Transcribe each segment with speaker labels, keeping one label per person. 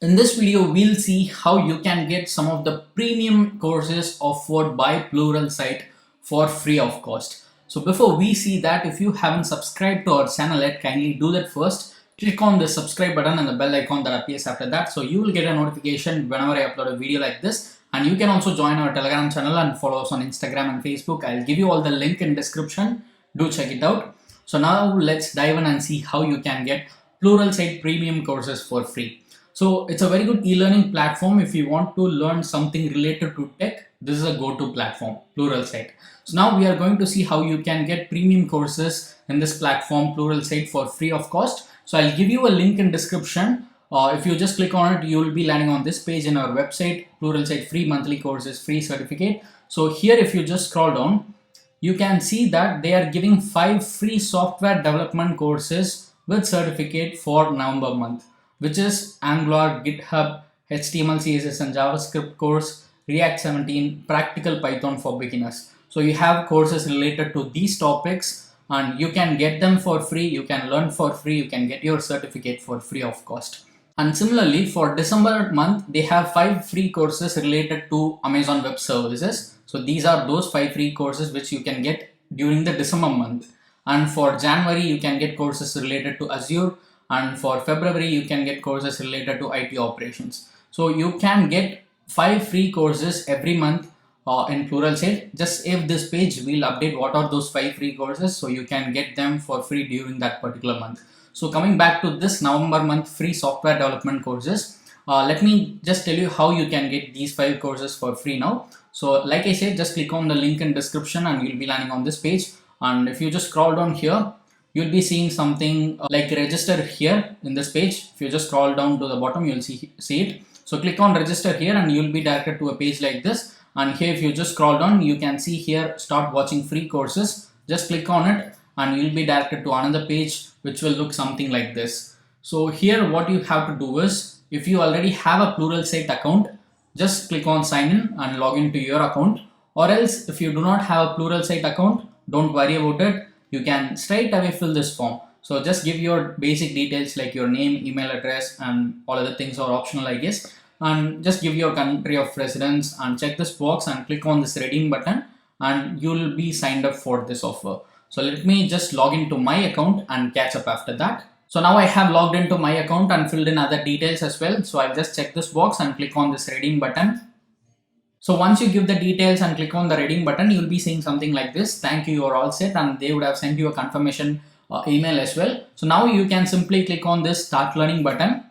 Speaker 1: In this video, we'll see how you can get some of the premium courses offered by Pluralsight for free of cost. So before we see that, if you haven't subscribed to our channel yet, kindly do that first. Click on the subscribe button and the bell icon that appears after that. So you will get a notification whenever I upload a video like this. And you can also join our Telegram channel and follow us on Instagram and Facebook. I'll give you all the link in description. Do check it out. So now let's dive in and see how you can get Pluralsight premium courses for free. So it's a very good e-learning platform. If you want to learn something related to tech, this is a go-to platform, Pluralsight. So now we are going to see how you can get premium courses in this platform, Pluralsight, for free of cost. So I'll give you a link in description. If you just click on it, you will be landing on this page in our website, Pluralsight Free Monthly Courses Free Certificate. So here, if you just scroll down, you can see that they are giving 5 free software development courses with certificate for November month, which is Angular, GitHub, HTML, CSS and JavaScript course, React 17, Practical Python for beginners. So you have courses related to these topics and you can get them for free, you can learn for free, you can get your certificate for free of cost. And similarly, for December month, they have 5 free courses related to Amazon Web Services. So these are those 5 free courses which you can get during the December month. And for January, you can get courses related to Azure. And for February, you can get courses related to IT operations. So you can get 5 free courses every month in Pluralsight. Just save this page, we'll update what are those 5 free courses so you can get them for free during that particular month. So coming back to this November month free software development courses, let me just tell you how you can get these 5 courses for free now. So like I said, just click on the link in description and you'll be landing on this page. And if you just scroll down here, you'll be seeing something like register here in this page. If you just scroll down to the bottom, you'll see it. So click on register here and you'll be directed to a page like this. And here, if you just scroll down, you can see here, start watching free courses. Just click on it and you'll be directed to another page, which will look something like this. So here, what you have to do is, if you already have a Pluralsight account, just click on sign in and log into your account. Or else, if you do not have a Pluralsight account, don't worry about it. You can straight away fill this form. So just give your basic details like your name, email address, and all other things are optional, I guess. And just give your country of residence and check this box and click on this redeem button and you will be signed up for this offer. So let me just log into my account and catch up after that. So now I have logged into my account and filled in other details as well. So I'll just check this box and click on this redeem button. So once you give the details and click on the redeem button, you'll be seeing something like this. Thank you, you're all set, and they would have sent you a confirmation email as well. So now you can simply click on this start learning button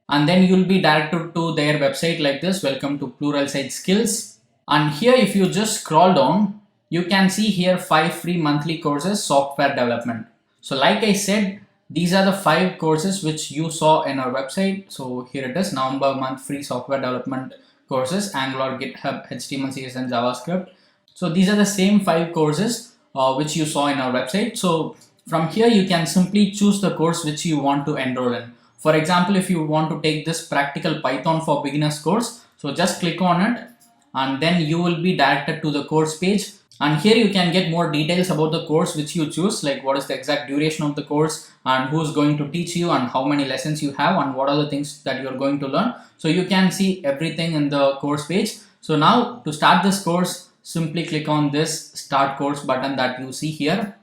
Speaker 1: and then you'll be directed to their website like this. Welcome to Pluralsight Skills. And here, if you just scroll down, you can see here 5 free monthly courses, software development. So like I said, these are the 5 courses which you saw in our website. So here it is, November month free software development courses, Angular, GitHub, HTML, CSS and JavaScript. So these are the same 5 courses which you saw in our website. So from here, you can simply choose the course which you want to enroll in. For example, if you want to take this Practical Python for beginners course, so just click on it and then you will be directed to the course page. And here you can get more details about the course which you choose, like what is the exact duration of the course and who's going to teach you and how many lessons you have and what are the things that you're going to learn. So you can see everything in the course page. So now to start this course, simply click on this start course button that you see here.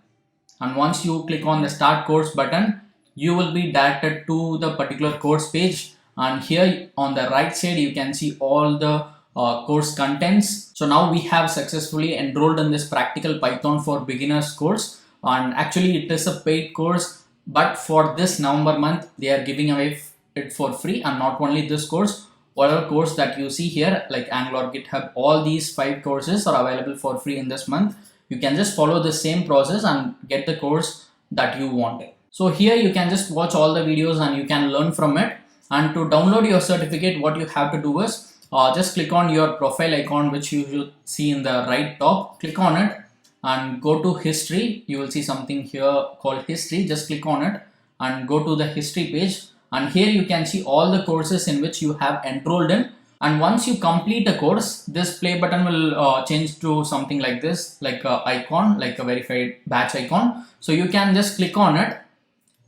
Speaker 1: And once you click on the start course button, you will be directed to the particular course page. And here on the right side, you can see all the course contents. So now we have successfully enrolled in this Practical Python for beginners course, and actually it is a paid course, but for this November month they are giving away it for free. And not only this course, whatever course that you see here like Angular, GitHub, all these 5 courses are available for free in this month. You can just follow the same process and get the course that you want. So here you can just watch all the videos and you can learn from it. And to download your certificate, what you have to do is just click on your profile icon which you should see in the right top. Click on it and go to history. You will see something here called history. Just click on it and go to the history page. And here you can see all the courses in which you have enrolled in. And once you complete a course, this play button will change to something like this, like a icon, like a verified batch icon. So you can just click on it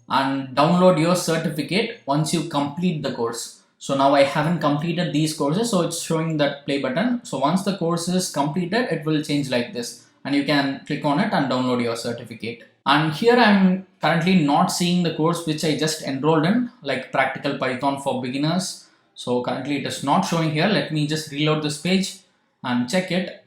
Speaker 1: and download your certificate once you complete the course. So now I haven't completed these courses, so it's showing that play button. So once the course is completed, it will change like this, and you can click on it and download your certificate. And here I'm currently not seeing the course which I just enrolled in, like Practical Python for Beginners. So currently it is not showing here. Let me just reload this page and check it.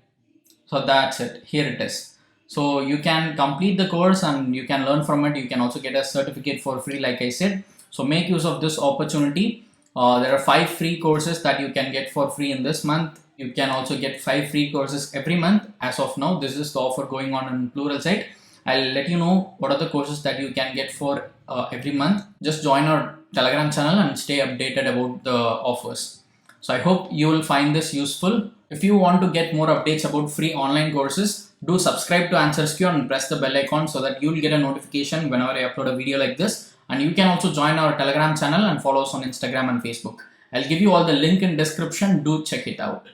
Speaker 1: So that's it. Here it is. So you can complete the course and you can learn from it. You can also get a certificate for free, like I said. So make use of this opportunity. There are 5 free courses that you can get for free in this month. You can also get 5 free courses every month. As of now, this is the offer going on in Pluralsight. I'll let you know what are the courses that you can get for every month. Just join our Telegram channel and stay updated about the offers. So I hope you will find this useful. If you want to get more updates about free online courses, do subscribe to answersQ and press the bell icon so that you will get a notification whenever I upload a video like this. And you can also join our Telegram channel and follow us on Instagram and Facebook. I'll give you all the link in description. Do check it out.